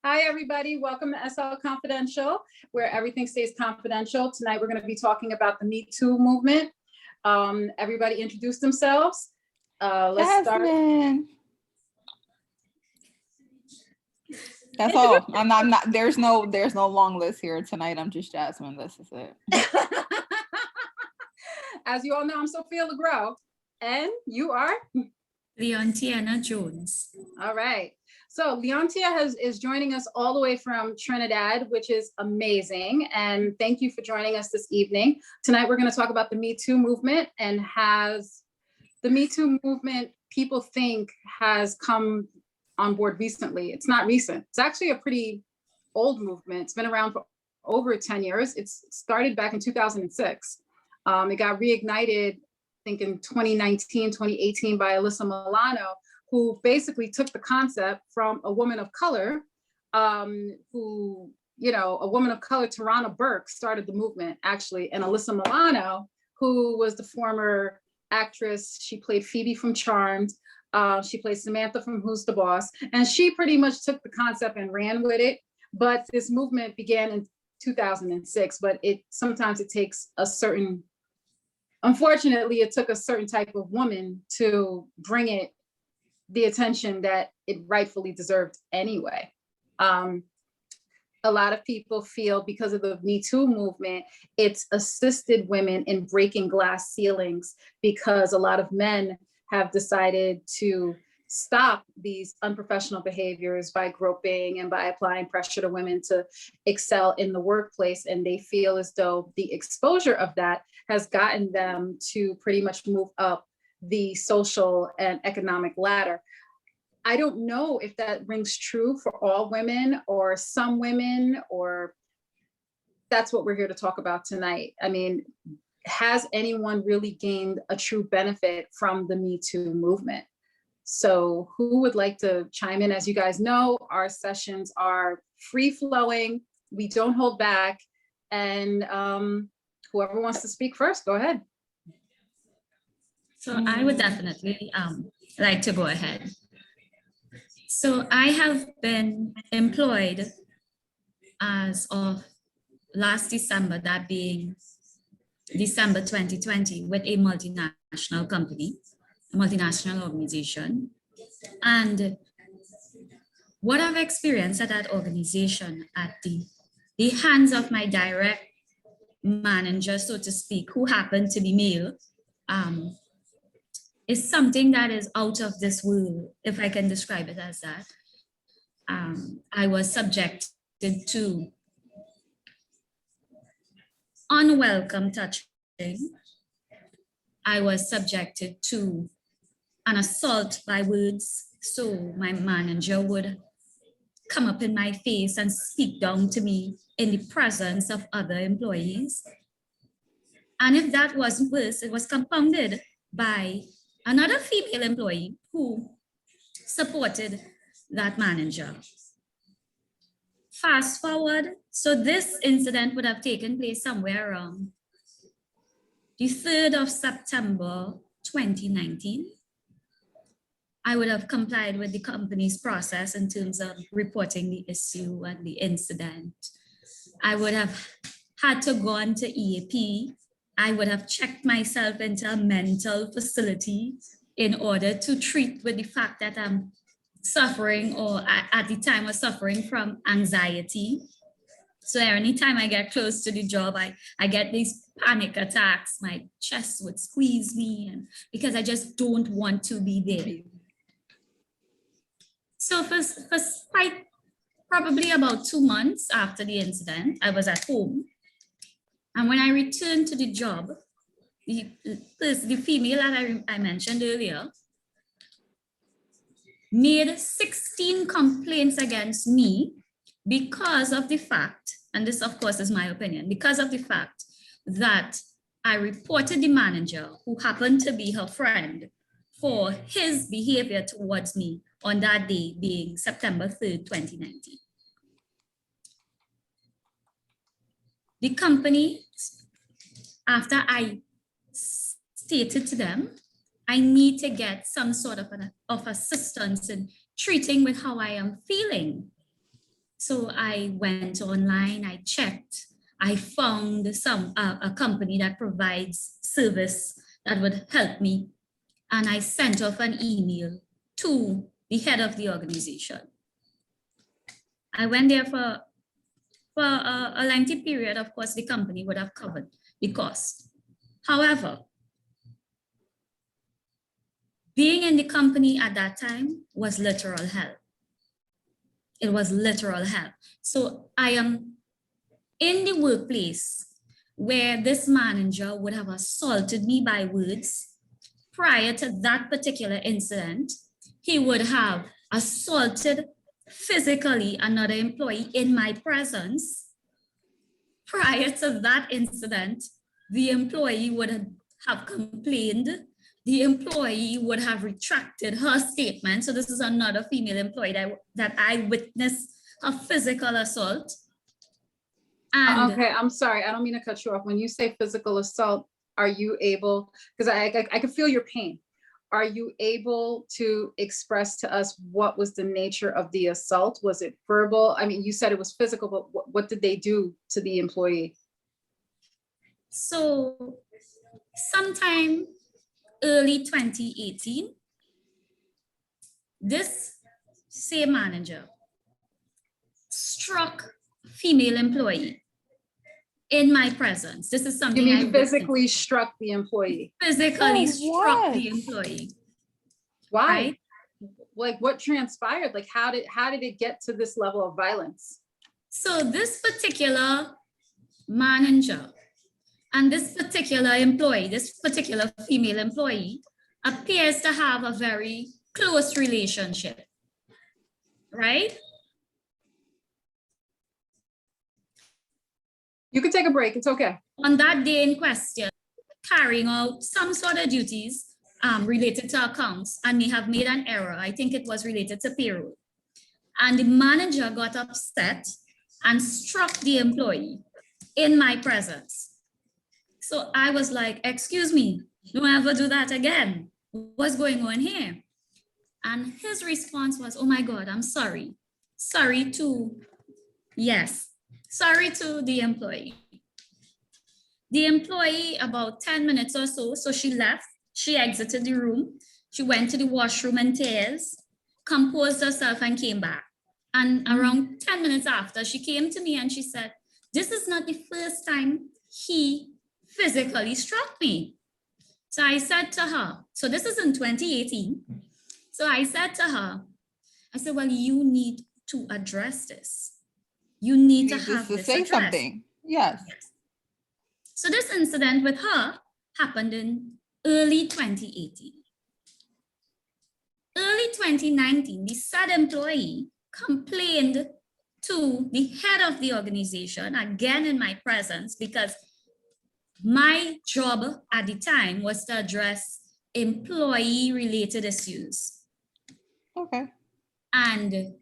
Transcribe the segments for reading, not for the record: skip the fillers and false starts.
Hi, everybody. Welcome to SL Confidential, where everything stays confidential. Tonight, we're going to be talking about the Me Too movement. Everybody introduce themselves. Let's Jazmine. Start. That's all. I'm not. There's no long list here tonight. I'm just Jazmine. This is it. As you all know, I'm Sophia Legros, and you are Leontiena Jones. All right. So Leontiena is joining us all the way from Trinidad, which is amazing. And thank you for joining us this evening. Tonight, we're going to talk about the Me Too movement, and has the Me Too movement, people think, has come on board recently. It's not recent. It's actually a pretty old movement. It's been around for over 10 years. It started back in 2006. It got reignited, I think, in 2019, 2018 by Alyssa Milano, who basically took the concept from a woman of color, a woman of color, Tarana Burke, started the movement, actually. And Alyssa Milano, who was the former actress, she played Phoebe from Charmed. She played Samantha from Who's the Boss. And she pretty much took the concept and ran with it. But this movement began in 2006, but sometimes it takes unfortunately, it took a certain type of woman to bring it the attention that it rightfully deserved anyway. A lot of people feel, because of the Me Too movement, it's assisted women in breaking glass ceilings, because a lot of men have decided to stop these unprofessional behaviors by groping and by applying pressure to women to excel in the workplace. And they feel as though the exposure of that has gotten them to pretty much move up the social and economic ladder. I don't know if that rings true for all women or some women, or that's what we're here to talk about tonight. I mean, has anyone really gained a true benefit from the Me Too movement? So who would like to chime in? As you guys know, our sessions are free flowing. We don't hold back. And whoever wants to speak first, go ahead. So I would definitely like to go ahead. So I have been employed as of last December, that being December 2020, with a multinational company, a multinational organization. And what I've experienced at that organization, at the hands of my direct manager, so to speak, who happened to be male, is something that is out of this world, if I can describe it as that. I was subjected to unwelcome touching. I was subjected to an assault by words. So my manager would come up in my face and speak down to me in the presence of other employees. And if that wasn't worse, it was compounded by another female employee who supported that manager. Fast forward, so this incident would have taken place somewhere around the 3rd of September, 2019. I would have complied with the company's process in terms of reporting the issue and the incident. I would have had to go on to EAP. I would have checked myself into a mental facility in order to treat with the fact that I'm suffering, or at the time was suffering from anxiety. So anytime I get close to the job, I get these panic attacks. My chest would squeeze me, and because I just don't want to be there. So for quite probably about 2 months after the incident, I was at home. And when I returned to the job, the female that I mentioned earlier made 16 complaints against me because of the fact, and this of course is my opinion, because of the fact that I reported the manager, who happened to be her friend, for his behavior towards me on that day, being September 3rd, 2019. The company, after I stated to them, I need to get some sort of assistance in treating with how I am feeling. So I went online, I checked, I found a company that provides service that would help me. And I sent off an email to the head of the organization. I went there for a lengthy period. Of course, the company would have covered the cost. However, being in the company at that time was literal hell. It was literal hell. So I am in the workplace where this manager would have assaulted me by words. Prior to that particular incident, he would have assaulted physically another employee in my presence. Prior to that incident, the employee would have complained. The employee would have retracted her statement. So this is another female employee that I witnessed a physical assault. And okay, I'm sorry, I don't mean to cut you off. When you say physical assault, are you able, because I can feel your pain. Are you able to express to us what was the nature of the assault? Was it verbal? I mean, you said it was physical, but what did they do to the employee? So sometime early 2018, this same manager struck female employee in my presence. This is something You I mean physically struck the employee? physically struck what? the employee. Why? Right? Like what transpired? Like how did it get to this level of violence? So this particular manager and this particular employee, this particular female employee, appears to have a very close relationship, right? You can take a break, it's okay. On that day in question, carrying out some sort of duties related to accounts, and may have made an error. I think it was related to payroll. And the manager got upset and struck the employee in my presence. So I was like, excuse me, don't ever do that again. What's going on here? And his response was, oh my God, I'm sorry. Sorry to the employee. The employee, about 10 minutes or so she left, she exited the room, she went to the washroom and tears, composed herself and came back. And around 10 minutes after, she came to me and she said, this is not the first time he physically struck me. So I said to her, so this is in 2018. So I said to her, I said, well, you need to address this. You need to have this say addressed. something. Yes. So this incident with her happened in early 2018. Early 2019, the said employee complained to the head of the organization, again in my presence, because my job at the time was to address employee-related issues. Okay. And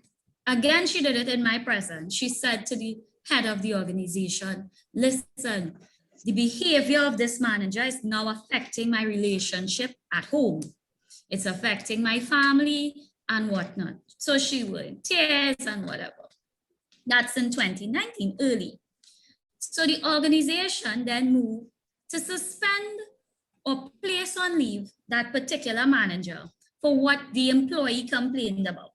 again, she did it in my presence. She said to the head of the organization, listen, the behavior of this manager is now affecting my relationship at home. It's affecting my family and whatnot. So she was in tears and whatever. That's in 2019, early. So the organization then moved to suspend or place on leave that particular manager for what the employee complained about.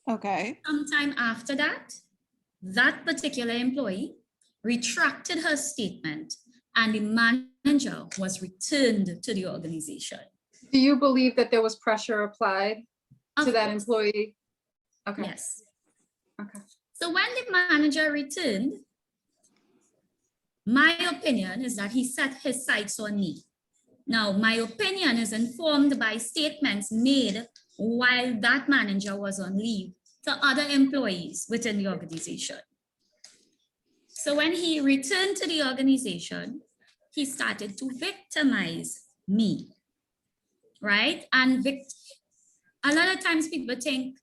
Okay. Sometime after that, that particular employee retracted her statement and the manager was returned to the organization. Do you believe that there was pressure applied Of to that course. employee? Okay. Yes. Okay. So when the manager returned, my opinion is that he set his sights on me. Now, my opinion is informed by statements made while that manager was on leave to other employees within the organization. So when he returned to the organization, he started to victimize me, right? And a lot of times people think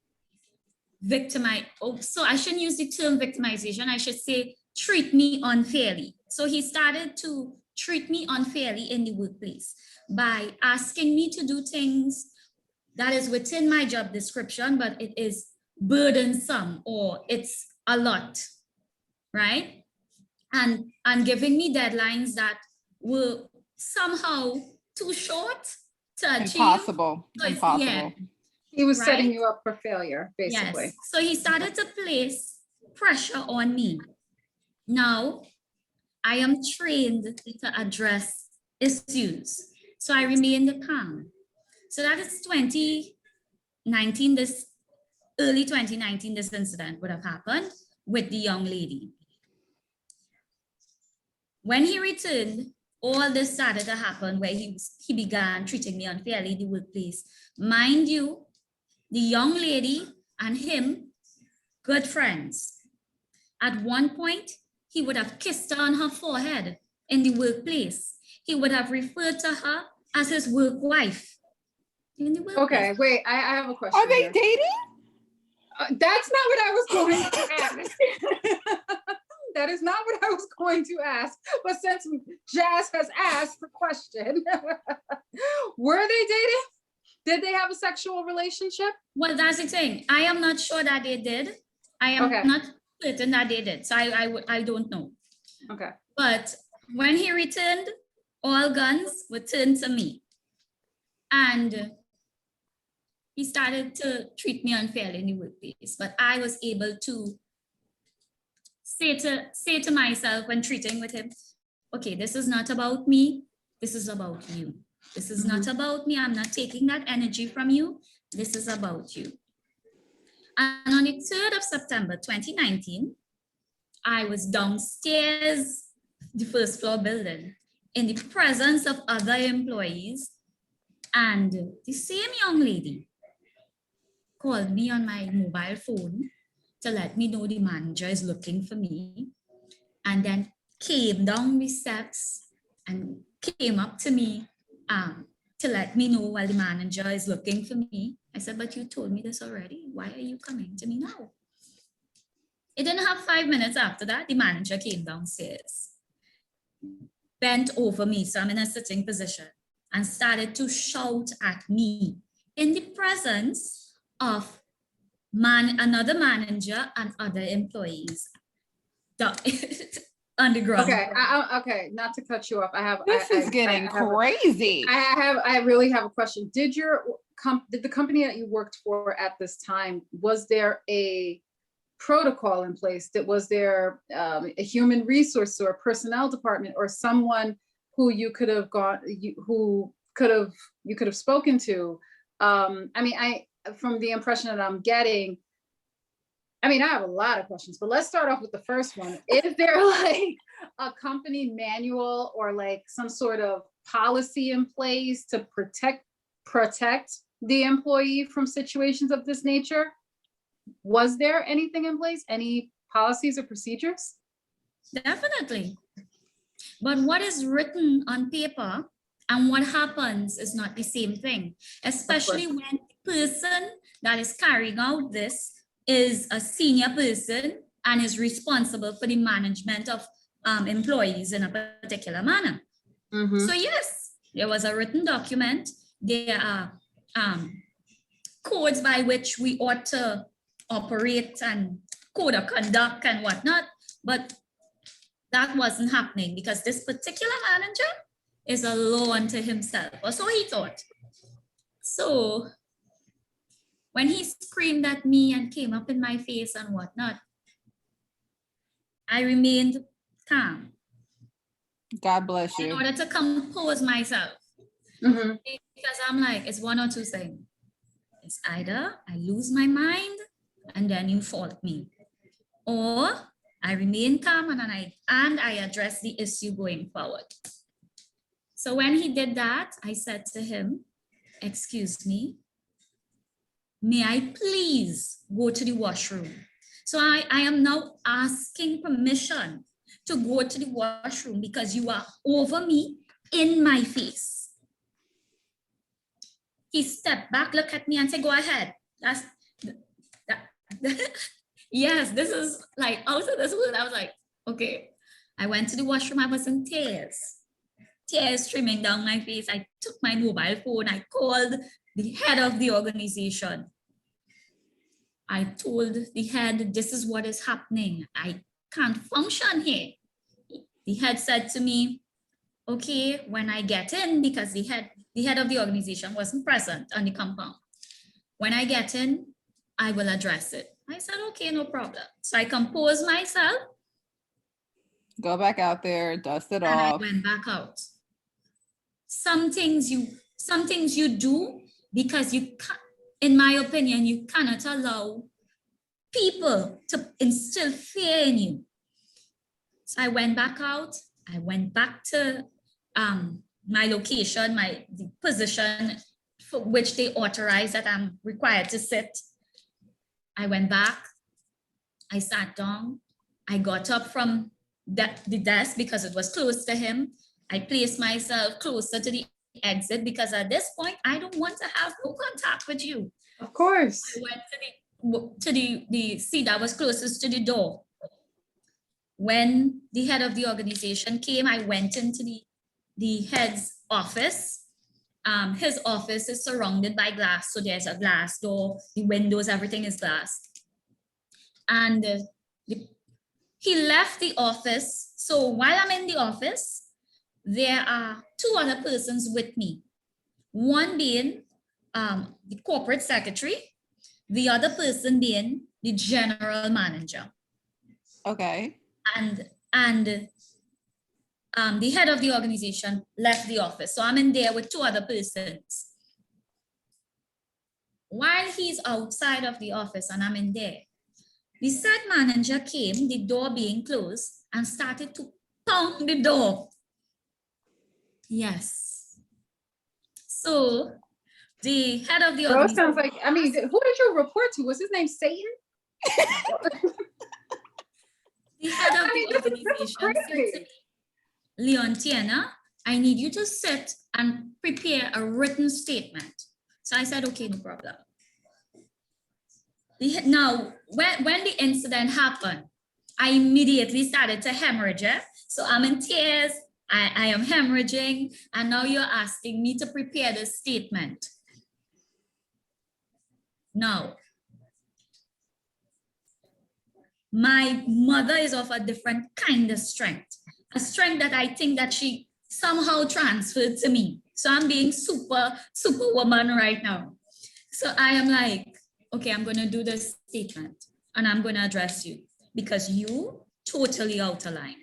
victimize, so I shouldn't use the term victimization, I should say treat me unfairly. So he started to treat me unfairly in the workplace by asking me to do things that is within my job description, but it is burdensome or it's a lot, right? And giving me deadlines that were somehow too short to achieve. Impossible. So Impossible. He was setting right? you up for failure, basically. Yes. So he started to place pressure on me. Now, I am trained to address issues. So I remained calm. So that is 2019, this early 2019, this incident would have happened with the young lady. When he returned, all this started to happen where he began treating me unfairly in the workplace. Mind you, the young lady and him, good friends. At one point, he would have kissed her on her forehead in the workplace. He would have referred to her as his work wife in the workplace. Okay, wait, I have a question. Are they here. dating? That's not what I was going to ask. That is not what I was going to ask. But since Jazz has asked the question, were they dating? Did they have a sexual relationship? Well, that's the thing. I am not sure that they did. I am not certain that they did. So I don't know. Okay. But when he returned, all guns were turned to me. And he started to treat me unfairly in the workplace. But I was able to say to myself when treating with him, okay, this is not about me. This is about you. This is not about me. I'm not taking that energy from you. This is about you. And on the 3rd of September, 2019, I was downstairs, the first floor building, in the presence of other employees. And the same young lady called me on my mobile phone to let me know the manager is looking for me. And then came down the steps and came up to me to let me know while the manager is looking for me. I said, but you told me this already. Why are you coming to me now? It didn't have 5 minutes after that, the manager came downstairs, bent over me, so I'm in a sitting position, and started to shout at me in the presence of another manager and other employees on the ground. Okay, okay, not to cut you off. This is getting crazy. I really have a question. Did the company that you worked for at this time, was there a protocol in place? Was there a human resource or a personnel department or someone who you could have spoken to? I mean, from the impression that I'm getting, I mean, I have a lot of questions, but let's start off with the first one. Is there like a company manual or like some sort of policy in place to protect the employee from situations of this nature? Was there anything in place? Any policies or procedures? Definitely. But what is written on paper and what happens is not the same thing, especially when the person that is carrying out this is a senior person and is responsible for the management of employees in a particular manner. So yes, there was a written document. There are codes by which we ought to operate and code of conduct and whatnot, but that wasn't happening because this particular manager is a law unto himself, or so he thought. So when he screamed at me and came up in my face and whatnot, I remained calm. God bless you. In order to compose myself. Because I'm like, it's one or two things. It's either I lose my mind and then you fault me, or I remain calm and I address the issue going forward. So when he did that, I said to him, excuse me, may I please go to the washroom? So I am now asking permission to go to the washroom because you are over me in my face. He stepped back, looked at me and said, go ahead. Yes, this is like out of this world. I was like, okay. I went to the washroom. I was in tears streaming down my face. I took my mobile phone. I called the head of the organization. I told the head, this is what is happening. I can't function here. The head said to me, okay, when I get in, because the head of the organization wasn't present on the compound. When I get in, I will address it. I said, okay, no problem. So I composed myself. Go back out there, dust it and off. I went back out. Some things you do because you can't, in my opinion, you cannot allow people to instill fear in you. So I went back out. I went back to my location, the position for which they authorized that I'm required to sit. I went back. I sat down. I got up from the desk because it was close to him. I placed myself closer to the exit because at this point, I don't want to have no contact with you. Of course. I went to the seat that was closest to the door. When the head of the organization came, I went into the head's office. His office is surrounded by glass, so there's a glass door, the windows, everything is glass. And he left the office. So while I'm in the office, there are two other persons with me. One being the corporate secretary, the other person being the general manager. Okay. And the head of the organization left the office. So I'm in there with two other persons. While he's outside of the office and I'm in there, the said manager came, the door being closed, and started to pound the door. Yes. So the head of the Bro, it organization. sounds like, I mean, who did you report to? Was his name Satan? The head of the organization said to me, Leontiena, I need you to sit and prepare a written statement. So I said, okay, no problem. Now, when the incident happened, I immediately started to hemorrhage. So I'm in tears, I am hemorrhaging, and now you're asking me to prepare this statement. Now, my mother is of a different kind of strength, a strength that I think that she somehow transferred to me. So I'm being superwoman right now. So I am like, okay, I'm going to do this statement and I'm going to address you because you totally out of line.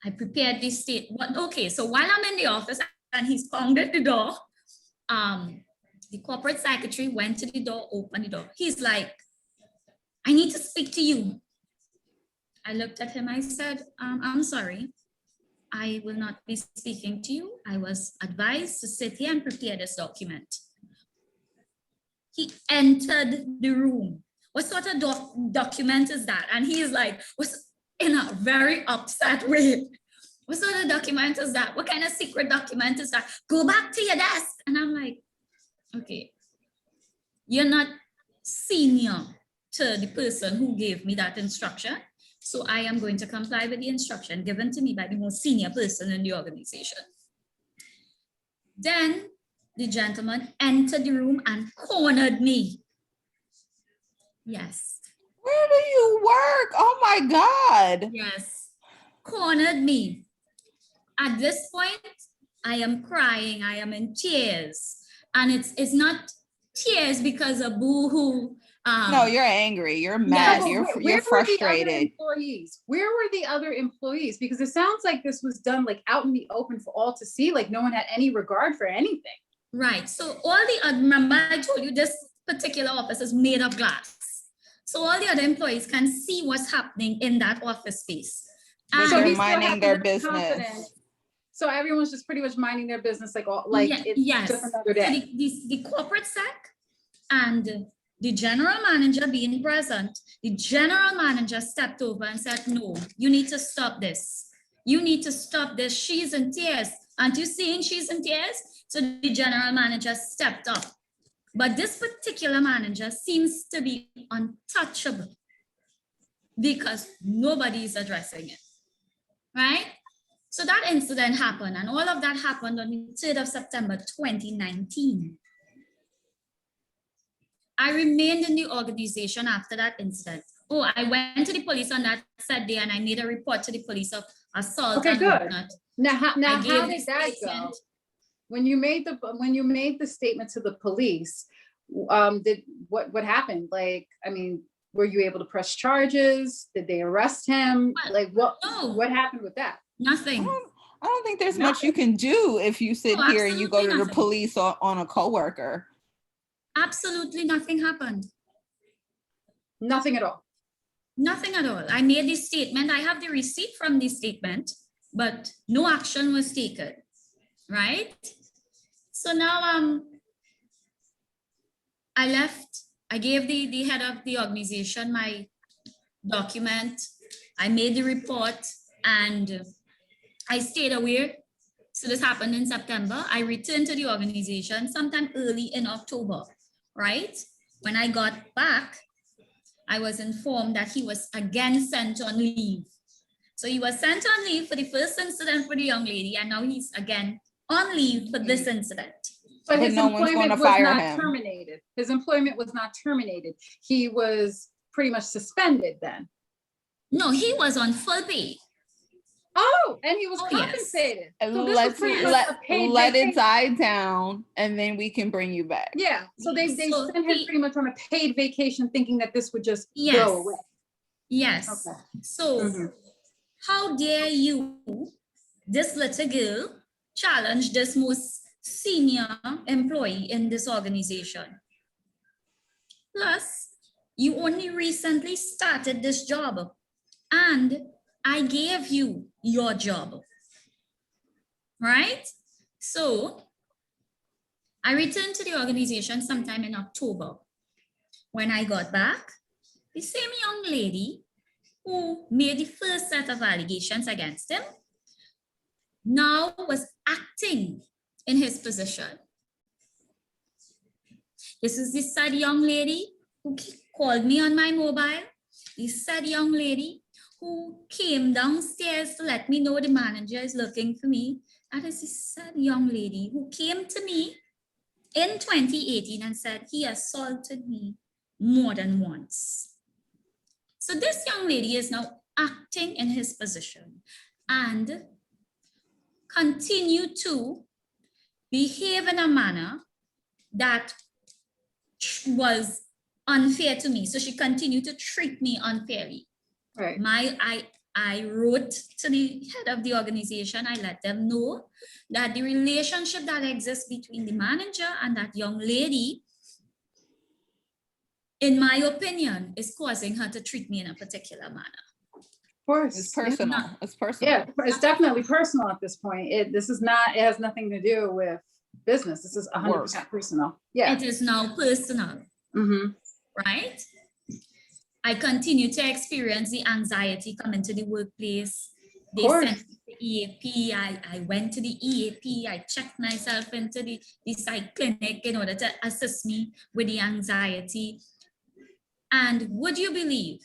I prepared this statement. Okay, so while I'm in the office and he's pounded the door, the corporate secretary went to the door, opened the door. He's like, I need to speak to you. I looked at him, I said, I'm sorry. I will not be speaking to you. I was advised to sit here and prepare this document. He entered the room. What sort of document is that? And he's like, was in a very upset way. What sort of document is that? What kind of secret document is that? Go back to your desk. And I'm like, okay, you're not senior to the person who gave me that instruction. So I am going to comply with the instruction given to me by the most senior person in the organization. Then the gentleman entered the room and cornered me. Yes. Where do you work? Oh my God. Yes. Cornered me. At this point, I am crying. I am in tears. And it's not tears because of boo-hoo. No, you're angry. You're mad. Yes. You're frustrated. Where were the other employees? Because it sounds like this was done like out in the open for all to see. Like no one had any regard for anything. Right. So all the, remember I told you this particular office is made of glass. So all the other employees can see what's happening in that office space. And so they're minding their business. So everyone's just pretty much minding their business, like all, like it's yes. just another day. So the corporate sec and the general manager being present, the general manager stepped over and said, no, you need to stop this. You need to stop this. She's in tears. Aren't you seeing she's in tears? So the general manager stepped up. But this particular manager seems to be untouchable because nobody is addressing it, right? So that incident happened, and all of that happened on the 3rd of September, 2019. I remained in the organization after that incident. Oh, I went to the police on that said day and I made a report to the police of assault Okay, and good. whatnot. Now, how I gave did the that go? statement. When you made the statement to the police, what happened? Like, I mean, were you able to press charges? Did they arrest him? Well, Like, no. what happened with that? Nothing. I don't think there's much you can do if you sit No, here and you go to absolutely the nothing. police on a coworker. Absolutely nothing happened. Nothing at all. Nothing at all. I made this statement. I have the receipt from the statement, but no action was taken. Right? So now I left. I gave the head of the organization my document. I made the report and I stayed away. So this happened in September. I returned to the organization sometime early in October, right? When I got back, I was informed that he was again sent on leave. So he was sent on leave for the first incident for the young lady, and now he's again on leave for this incident. But But his no one's employment gonna was fire not him. terminated. His employment was not terminated. He was pretty much suspended then. No, he was on full pay. Oh, and he was Oh, yes. compensated. And So this was pretty much a paid let it vacation. die down, and then we can bring you back. Yeah, so they So sent him pretty much on a paid vacation thinking that this would just Yes. go away. Yes. Okay. So Mhm. how dare you, this little girl, challenge this most senior employee in this organization? Plus, you only recently started this job and I gave you your job, right? So I returned to the organization sometime in October. When I got back, the same young lady who made the first set of allegations against him now was acting in his position. This is the said young lady who called me on my mobile, the said young lady who came downstairs to let me know the manager is looking for me. That is the said young lady who came to me in 2018 and said he assaulted me more than once. So this young lady is now acting in his position and continue to behave in a manner that was unfair to me. So she continued to treat me unfairly. Right. I wrote to the head of the organization. I let them know that the relationship that exists between the manager and that young lady, in my opinion, is causing her to treat me in a particular manner. Of course. It's personal. Yeah. It's personal. Yeah, it's definitely personal at this point. It has nothing to do with business. This is 100% personal. Yeah. It is now personal, Mm-hmm. right? I continue to experience the anxiety coming to the workplace. They sent me to the EAP. I went to the EAP. I checked myself into the psych clinic in order to assist me with the anxiety. And would you believe,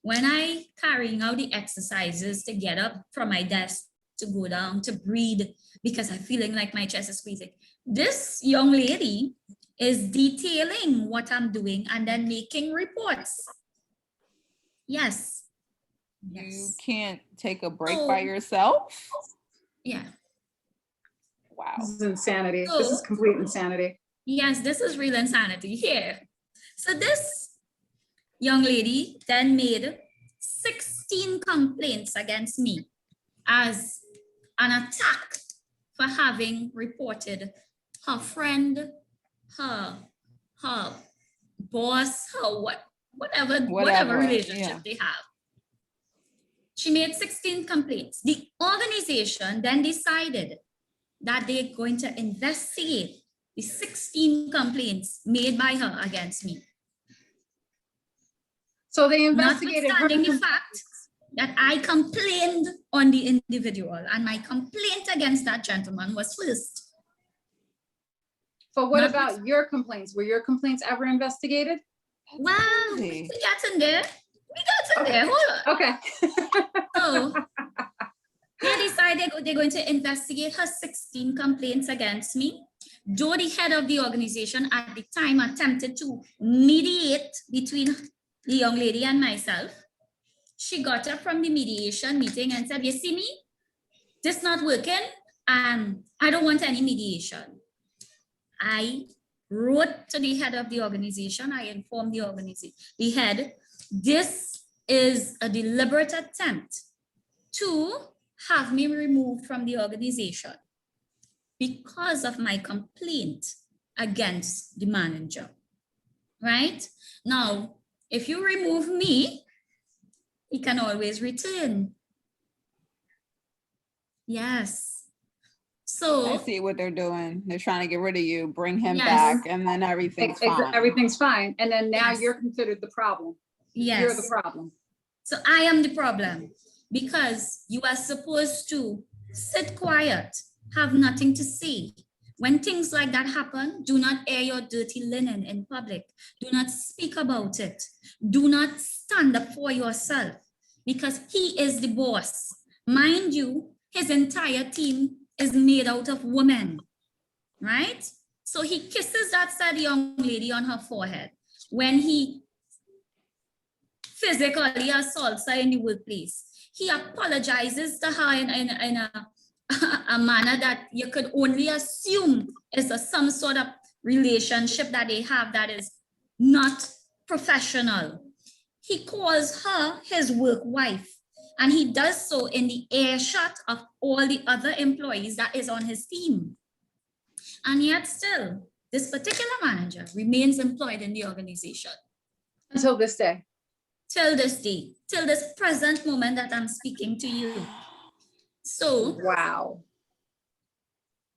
when I carrying out the exercises to get up from my desk, to go down, to breathe, because I'm feeling like my chest is squeezing, this young lady is detailing what I'm doing and then making reports. Yes. You can't take a break So- by yourself. Yeah. Wow. This is insanity. This is So- complete insanity. Yes, this is real insanity here. So this young lady then made 16 complaints against me as an attack for having reported her friend, her boss, her whatever relationship they have. She made 16 complaints. The organization then decided that they're going to investigate the 16 complaints made by her against me. So they investigated her. Notwithstanding the fact that I complained on the individual, and my complaint against that gentleman was first. But what Not- about your complaints? Were your complaints ever investigated? Well, crazy. we got in there. Hold on. Okay. So they decided they're going to investigate her 16 complaints against me. Though the head of the organization at the time attempted to mediate between the young lady and myself, she got up from the mediation meeting and said, you see me, this not working, and I don't want any mediation. I wrote to the head of the organization. I informed the organization, the head, this is a deliberate attempt to have me removed from the organization because of my complaint against the manager, right? Now, if you remove me, he can always return. Yes. So I see what they're doing. They're trying to get rid of you, bring him Yes. back, and then everything's fine. Everything's fine. And then now Yes. you're considered the problem. yes. You're the problem. So I am the problem because you are supposed to sit quiet, have nothing to say. When things like that happen, do not air your dirty linen in public. Do not speak about it. Do not stand up for yourself because he is the boss. Mind you, his entire team is made out of women, right? So he kisses that sad young lady on her forehead when he physically assaults her in the workplace. He apologizes to her in a manner that you could only assume is some sort of relationship that they have that is not professional. He calls her his work wife, and he does so in the earshot of all the other employees that is on his team. And yet still, this particular manager remains employed in the organization. Until this day. Till this day, till this present moment that I'm speaking to you. So Wow.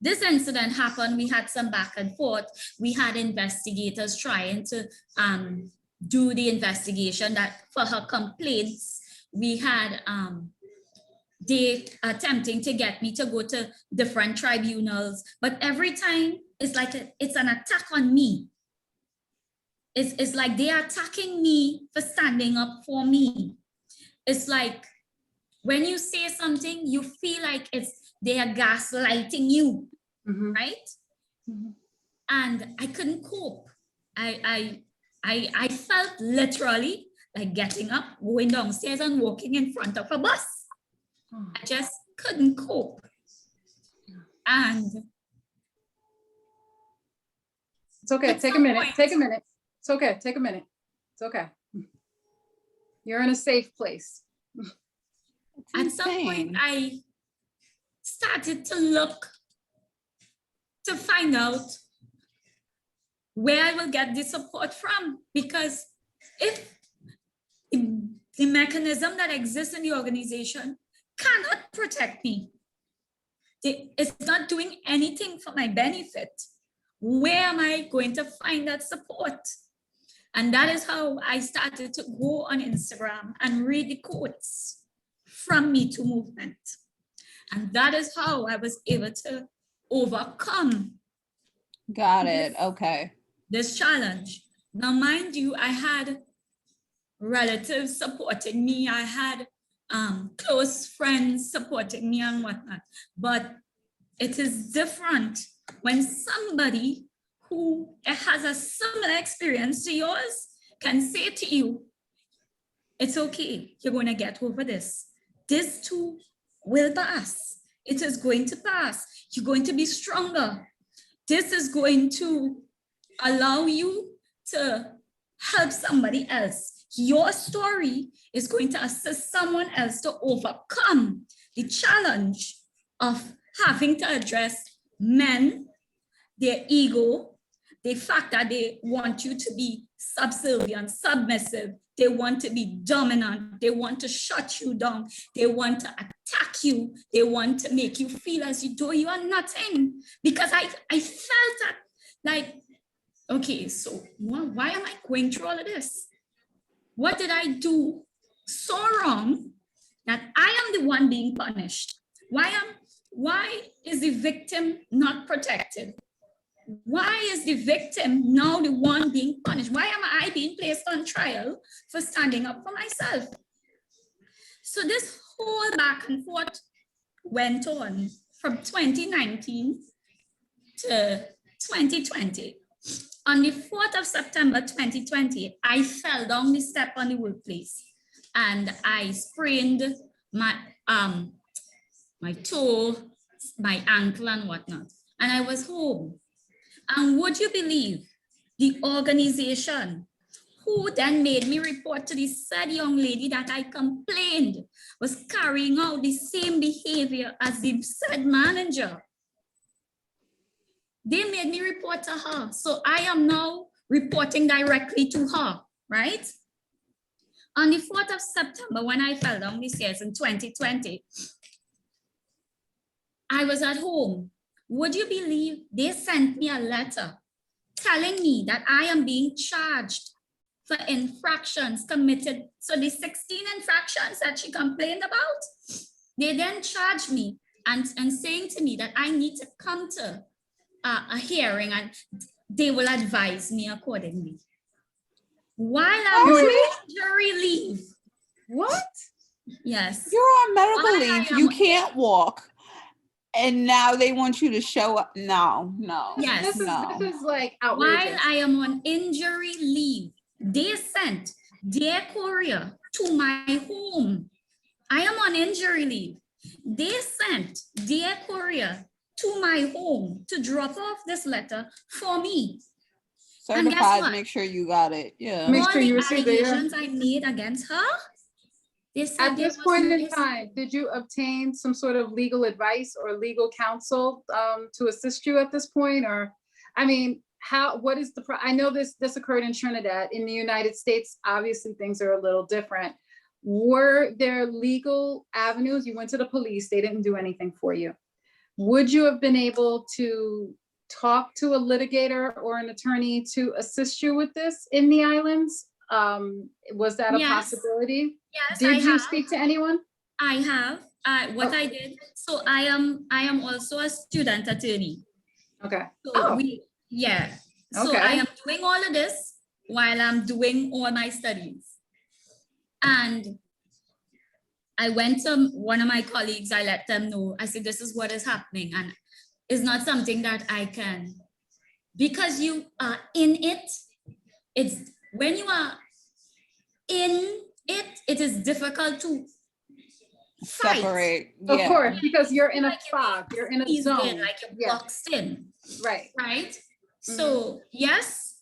this incident happened, we had some back and forth. We had investigators trying to do the investigation that for her complaints. We had they attempting to get me to go to different tribunals, but every time it's like it's an attack on me. It's like they are attacking me for standing up for me. It's like when you say something, you feel like they are gaslighting you, right? And I couldn't cope. I felt literally like getting up, going downstairs and walking in front of a bus. I just couldn't cope. And it's okay. at Take a some minute. point- Take a minute. It's okay. Take a minute. It's okay. You're in a safe place. At some point, I started to look to find out where I will get the support from. Because if the mechanism that exists in the organization cannot protect me, it's not doing anything for my benefit, where am I going to find that support? And that is how I started to go on Instagram and read the quotes from Me Too movement. And that is how I was able to overcome. Got it. Okay. This challenge. Now, mind you, I had relatives supporting me. I had close friends supporting me and whatnot. But it is different when somebody who has a similar experience to yours can say to you, it's okay, you're going to get over this. This too will pass. It is going to pass. You're going to be stronger. This is going to allow you to help somebody else. Your story is going to assist someone else to overcome the challenge of having to address men, their ego, the fact that they want you to be subservient, submissive. They want to be dominant. They want to shut you down. They want to attack you. They want to make you feel as though you are nothing. Because I felt that, like, okay, so why am I going through all of this? What did I do so wrong that I am the one being punished? Why is the victim not protected? Why is the victim now the one being punished? Why am I being placed on trial for standing up for myself? So this whole back and forth went on from 2019 to 2020. On the 4th of September 2020, I fell down the step on the workplace and I sprained my toe, my ankle and whatnot. And I was home. And would you believe the organization who then made me report to the said young lady that I complained was carrying out the same behavior as the said manager? They made me report to her. So I am now reporting directly to her, right? On the 4th of September, when I fell down the stairs in 2020, I was at home. Would you believe they sent me a letter telling me that I am being charged for infractions committed? So the 16 infractions that she complained about, they then charged me and saying to me that I need to come to a hearing and they will advise me accordingly. While I'm on injury leave. What? Yes. You're on medical While leave. I You am- can't walk. And now they want you to show up. No. Yes. This is like While outrageous. I am on injury leave, they sent their courier to my home. I am on injury leave. They sent their courier to my home to drop off this letter for me. And guess Certified, what? make sure you got it. Yeah. Make All sure the you receive it, yeah. allegations I made against her, they said At there this was point no in time, did you obtain some sort of legal advice or legal counsel to assist you at this point? Or, I mean, what is I know this occurred in Trinidad. In the United States, obviously things are a little different. Were there legal avenues? You went to the police, they didn't do anything for you. Would you have been able to talk to a litigator or an attorney to assist you with this in the islands? Was that a Yes. possibility? Yes, Did I you have. speak to anyone? I have. What Oh. I did. So I am also a student attorney. Okay. So So Okay. I am doing all of this while I'm doing all my studies. And I went to one of my colleagues, I let them know, I said, this is what is happening. And it's not something that I can, because you are in it. It's when you are in it, it is difficult to fight. Separate. Of Yeah. course, because you're in a Like you're fog, you're in a He's zone. in, like you're Yeah. boxed in, Right. right? So yes,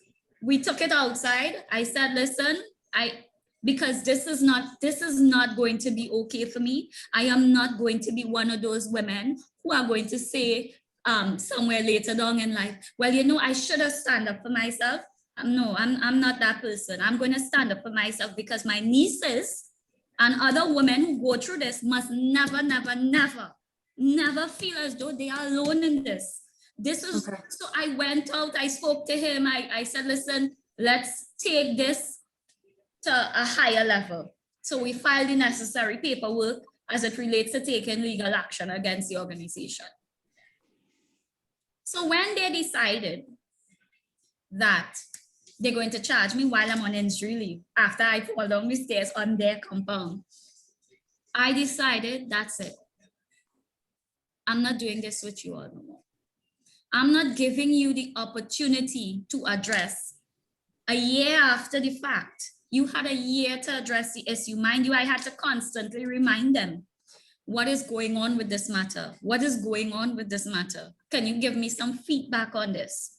we took it outside. I said, listen, because this is not going to be okay for me. I am not going to be one of those women who are going to say somewhere later down in life, well, you know, I should have stand up for myself. No, I'm not that person. I'm going to stand up for myself because my nieces and other women who go through this must never feel as though they are alone in this. This is, Okay. So I went out, I spoke to him. I said, listen, let's take this to a higher level. So we filed the necessary paperwork as it relates to taking legal action against the organization. So when they decided that they're going to charge me while I'm on injury leave, after I fall down the stairs on their compound, I decided that's it. I'm not doing this with you all no more. I'm not giving you the opportunity to address. A year after the fact, you had a year to address the issue. Mind you, I had to constantly remind them, what is going on with this matter? What is going on with this matter? Can you give me some feedback on this?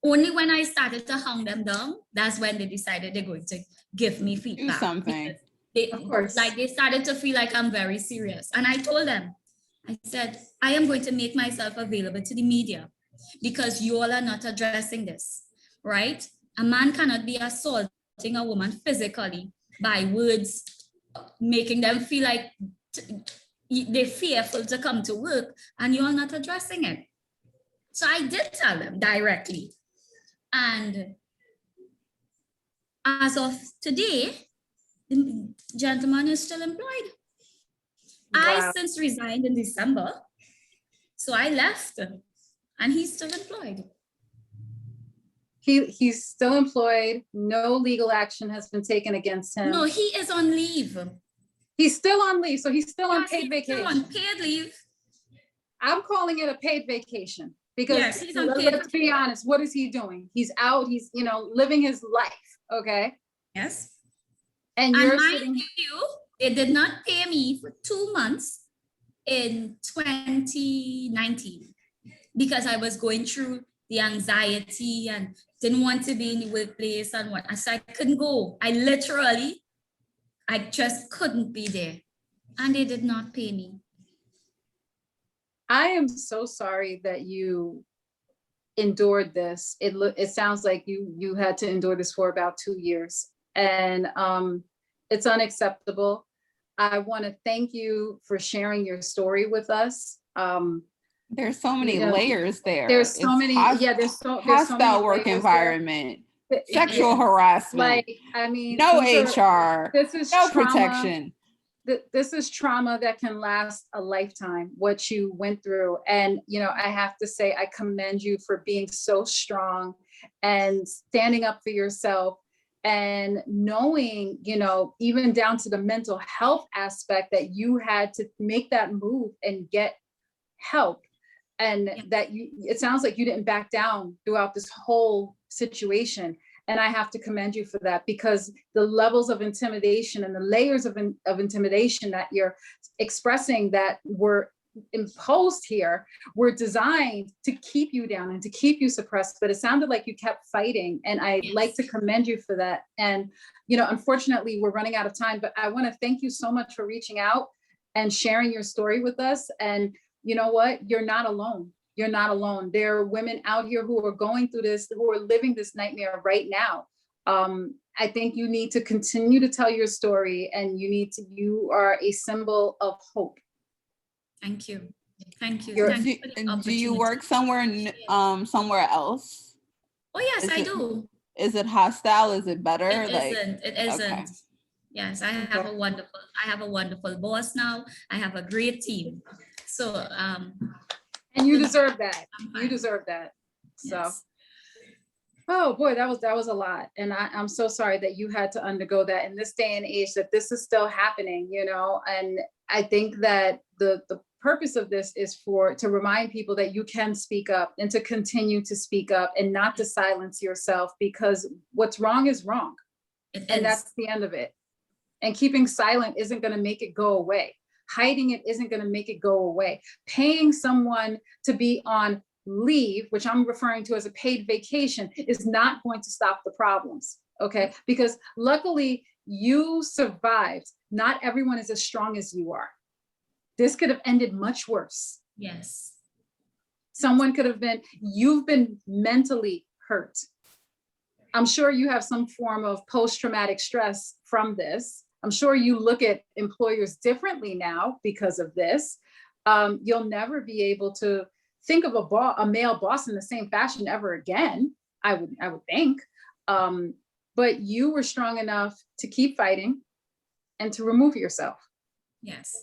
Only when I started to hound them down, that's when they decided they're going to give me feedback. Do something. Of course. They started to feel like I'm very serious. And I told them, I said, I am going to make myself available to the media because you all are not addressing this, right? A man cannot be assaulting a woman physically by words, making them feel like they're fearful to come to work, and you're not addressing it. So I did tell them directly. And as of today, the gentleman is still employed. Wow. I since resigned in December, so I left, and he's still employed. He's still employed. No legal action has been taken against him. No, he is on leave. He's still on leave, so he's still on Yes, paid he's vacation. still on paid leave. I'm calling it a paid vacation because Yes, he's on paid let's be honest, what is he doing? He's out, he's, you know, living his life, okay? Yes. And And you're mind sitting, you, they did not pay me for 2 months in 2019 because I was going through the anxiety and didn't want to be in the workplace and what. So I couldn't go. I just couldn't be there. And they did not pay me. I am so sorry that you endured this. It sounds like you had to endure this for about 2 years, and it's unacceptable. I want to thank you for sharing your story with us. There's so many you know, layers there. There's so many, there's so hostile many work layers environment, there. sexual harassment, Like, I mean, no these HR, this is no trauma. protection. This is trauma that can last a lifetime, what you went through. And, you know, I have to say, I commend you for being so strong and standing up for yourself and knowing, you know, even down to the mental health aspect that you had to make that move and get help. And that it sounds like you didn't back down throughout this whole situation. And I have to commend you for that, because the levels of intimidation and the layers of intimidation that you're expressing that were imposed here were designed to keep you down and to keep you suppressed. But it sounded like you kept fighting, and I'd like to commend you for that. And, you know, unfortunately, we're running out of time, but I want to thank you so much for reaching out and sharing your story with us. And you know what? You're not alone. You're not alone. There are women out here who are going through this, who are living this nightmare right now. I think you need to continue to tell your story, and you are a symbol of hope. Thank you. Thank you. Do you work somewhere else? Oh, yes, I do. Is it hostile? Is it better? It isn't. Okay. Yes, I have a wonderful boss now. I have a great team. So, and you deserve that. You deserve that. So, yes. Oh boy, that was a lot. And I'm so sorry that you had to undergo that in this day and age, that this is still happening, you know. And I think that the purpose of this is to remind people that you can speak up and to continue to speak up and not to silence yourself, because what's wrong is wrong. And that's the end of it. And keeping silent isn't going to make it go away. Hiding it isn't going to make it go away. Paying someone to be on leave, which I'm referring to as a paid vacation, is not going to stop the problems, okay? Because luckily you survived. Not everyone is as strong as you are. This could have ended much worse. Yes. You've been mentally hurt. I'm sure you have some form of post-traumatic stress from this. I'm sure you look at employers differently now because of this. You'll never be able to think of a male boss in the same fashion ever again, I would think. But you were strong enough to keep fighting and to remove yourself. Yes.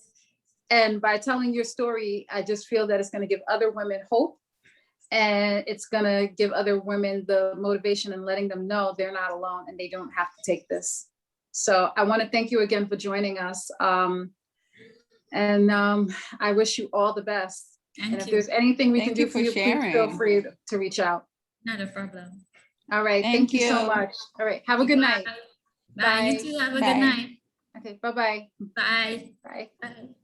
And by telling your story, I just feel that it's going to give other women hope, and it's going to give other women the motivation and letting them know they're not alone and they don't have to take this. So I want to thank you again for joining us. I wish you all the best. Thank you. If there's anything we can do for you, please feel free to reach out. Not a problem. All right. Thank you so much. All right. Have a good night. Bye. You too. Have a good night. Okay. Bye-bye. Bye. Bye. Bye.